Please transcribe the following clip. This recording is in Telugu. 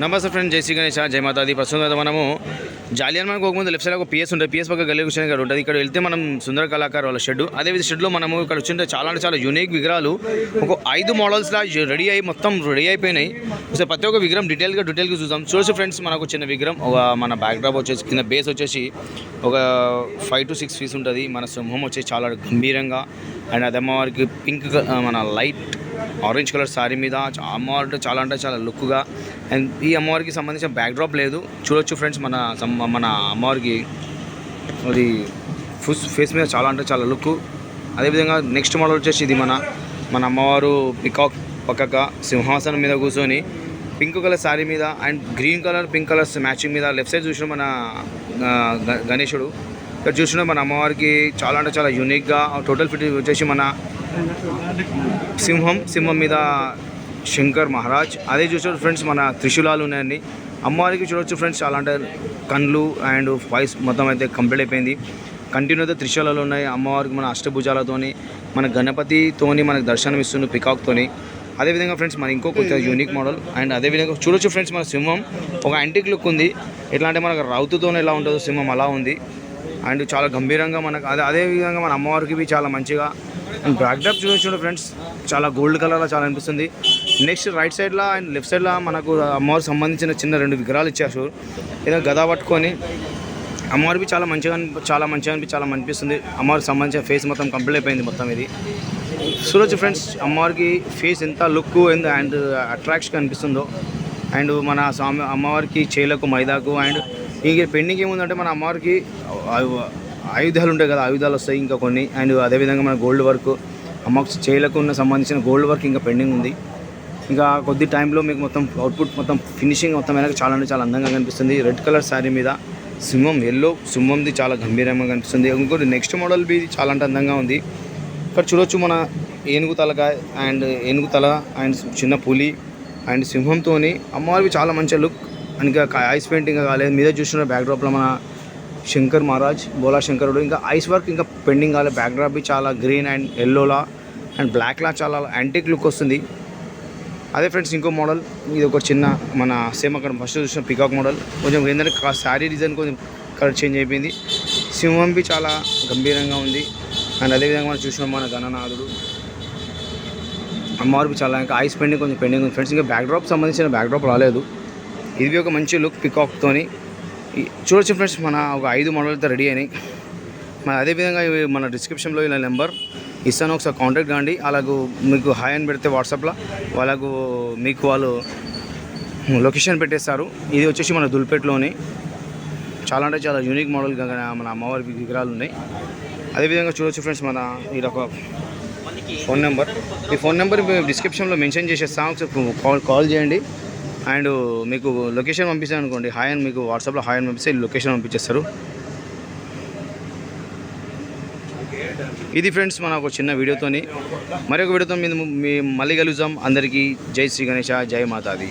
నమస్తే ఫ్రెండ్, జై శ్రీ గణేష్, జై మాతాది. ప్రస్తుతం అయితే మనము జాలియన్ మనకు ముందు లెఫ్ట్ సైడ్ ఒక పిఎస్ ఉంటుంది. పిఎస్ పక్క గల్లీ కృష్ణ గారు ఉంటుంది. ఇక్కడ వెళ్తే మనం సుందర కళాకారు వాళ్ళ షెడ్. అదే షెడ్లో మనము ఇక్కడ వచ్చింటే చాలా అంటే చాలా యూనిక్ విగ్రహాలు ఒక 5 మోడల్స్లా రెడీ అయ్యి మొత్తం రెడీ అయిపోయినాయి. సో ప్రతి ఒక్క విగ్రహం డీటెయిల్గా చూద్దాం. చూసి ఫ్రెండ్స్, మనకు చిన్న విగ్రహం ఒక మన బ్యాక్ డ్రాప్ వచ్చేసి కింద బేస్ వచ్చేసి ఒక 5 to 6 feet ఉంటుంది. మన సింహం వచ్చేసి చాలా గంభీరంగా అండ్ అది అమ్మవారికి పింక్ మన లైట్ ఆరెంజ్ కలర్ శారీ మీద అమ్మవారు చాలా అంటే చాలా లుక్గా. అండ్ ఈ అమ్మవారికి సంబంధించిన బ్యాక్ డ్రాప్ లేదు, చూడొచ్చు ఫ్రెండ్స్. మన అమ్మవారికి అది ఫేస్ మీద చాలా అంటే చాలా లుక్. అదేవిధంగా నెక్స్ట్ మోడల్ వచ్చేసి ఇది మన అమ్మవారు పికాక్ పక్కగా సింహాసనం మీద కూర్చొని పింక్ కలర్ శారీ మీద and green colour pink colours matching మీద. లెఫ్ట్ సైడ్ చూసిన మన గణేశుడు, ఇక్కడ చూసిన మన అమ్మవారికి చాలా అంటే చాలా యూనిక్గా. టోటల్ ఫిట్ వచ్చేసి మన సింహం మీద శంకర్ మహారాజ్. అదే చూసారు ఫ్రెండ్స్, మన త్రిశూలాలు ఉన్నాయండి అమ్మవారికి. చూడవచ్చు ఫ్రెండ్స్, చాలా అంటే కళ్ళు అండ్ వాయిస్ మొత్తం అయితే కంప్లీట్ అయిపోయింది. కంటిన్యూగా త్రిశూలాలు ఉన్నాయి అమ్మవారికి. మన అష్టభుజాలతోని మన గణపతితోని మనకు దర్శనం ఇస్తుంది పికాక్తోని. అదేవిధంగా ఫ్రెండ్స్ మన ఇంకో కొత్త యూనిక్ మోడల్. అండ్ అదేవిధంగా చూడొచ్చు ఫ్రెండ్స్, మన సింహం ఒక యాంటిక్ లుక్ ఉంది. ఎట్లా అంటే మనకు రౌతుతోనే ఎలా ఉంటుందో సింహం అలా ఉంది. అండ్ చాలా గంభీరంగా మనకు అదేవిధంగా మన అమ్మవారికి చాలా మంచిగా. అండ్ బ్యాక్ డ్రాప్ చూడండి ఫ్రెండ్స్, చాలా గోల్డ్ కలర్లో చాలా అనిపిస్తుంది. నెక్స్ట్ రైట్ సైడ్లో అండ్ లెఫ్ట్ సైడ్లో మనకు అమ్మవారికి సంబంధించిన చిన్న 2 విగ్రహాలు ఇచ్చారు. ఏదో గదా పట్టుకొని అమ్మవారికి చాలా మంచిగా అనిపిస్తుంది. అమ్మవారికి సంబంధించిన ఫేస్ మొత్తం కంప్లీట్ అయిపోయింది మొత్తం ఇది. చూడొచ్చు ఫ్రెండ్స్, అమ్మవారికి ఫేస్ ఎంత లుక్ అండ్ అట్రాక్షన్ అనిపిస్తుందో. అండ్ మన అమ్మవారికి చేలకు మైదాకు అండ్ ఇంక పెండింగ్ ఏముందంటే మన అమ్మవారికి ఆయుధాలు ఉంటాయి కదా, ఆయుధాలు వస్తాయి ఇంకా కొన్ని. అండ్ అదేవిధంగా మన గోల్డ్ వర్క్ అమ్మకు చేయలకు ఉన్న సంబంధించిన గోల్డ్ వర్క్ ఇంకా పెండింగ్ ఉంది. ఇంకా కొద్ది టైంలో మీకు మొత్తం అవుట్పుట్ మొత్తం ఫినిషింగ్ మొత్తం అయినా చాలా అంటే చాలా అందంగా కనిపిస్తుంది. రెడ్ కలర్ శారీ మీద సింహం సింహంది చాలా గంభీరంగా కనిపిస్తుంది. ఇంకోటి నెక్స్ట్ మోడల్ బి చాలా అంటే అందంగా ఉంది. ఇక్కడ చూడొచ్చు మన ఏనుగు తల అండ్ చిన్న పులి అండ్ సింహంతో అమ్మవారికి చాలా మంచి లుక్. ఇంకా ఐస్ పెయింటింగ్ కాలేదు. మీద చూసిన బ్యాక్ డ్రాప్లో మన శంకర్ మహారాజ్, బోలా శంకరుడు. ఇంకా ఐస్ వర్క్ ఇంకా పెండింగ్ కాలేదు. బ్యాక్ డ్రాప్ చాలా గ్రీన్ అండ్ ఎల్లోలా అండ్ బ్లాక్లా చాలా యాంటిక్ లుక్ వస్తుంది. అదే ఫ్రెండ్స్ ఇంకో మోడల్, ఇది ఒక చిన్న మన సేమ్ అక్కడ ఫస్ట్ చూసిన పికాక్ మోడల్. కొంచెం ఏంటంటే శారీ డిజైన్ కొంచెం కలర్ చేంజ్ అయిపోయింది. సింహం చాలా గంభీరంగా ఉంది. అండ్ అదేవిధంగా మనం చూసిన మన గణనాథుడు అమ్మవారికి చాలా ఇంకా ఐస్ పెండింగ్ కొంచెం పెండింగ్ ఉంది ఫ్రెండ్స్. ఇంకా బ్యాక్ డ్రాప్ సంబంధించిన బ్యాక్ డ్రాప్ రాలేదు. ఇది ఒక మంచి లుక్ పికాక్తోని. చూడొచ్చు ఫ్రెండ్స్, మన ఒక 5 మోడల్తో రెడీ అయినాయి. అదేవిధంగా మన డిస్క్రిప్షన్లో ఇలా నెంబర్ ఇస్తాను, ఒకసారి కాంటాక్ట్ కాండి. అలాగూ మీకు హాయ్ అని పెడితే వాట్సాప్లో మీకు వాళ్ళు లొకేషన్ పెట్టేస్తారు. ఇది వచ్చేసి మన దుల్పేట్లోని చాలా అంటే చాలా యూనిక్ మోడల్గా మన అమ్మవారి విగ్రహాలు ఉన్నాయి. అదేవిధంగా చూడొచ్చు ఫ్రెండ్స్, మన ఇది ఒక ఫోన్ నెంబర్. ఈ ఫోన్ నెంబర్ డిస్క్రిప్షన్లో మెన్షన్ చేసేస్తాం, ఒకసారి కాల్ చేయండి. అండ్ మీకు లొకేషన్ పంపిస్తాను అనుకోండి, హాయ్ అని మీకు వాట్సాప్లో హాయ్ అని పంపిస్తే లొకేషన్ పంపించేస్తారు. ఇది ఫ్రెండ్స్ మన ఒక చిన్న వీడియోతోని మరొక వీడియోతో మళ్ళీ కలుద్దాం. అందరికీ జై శ్రీ గణేష, జై మాతాది.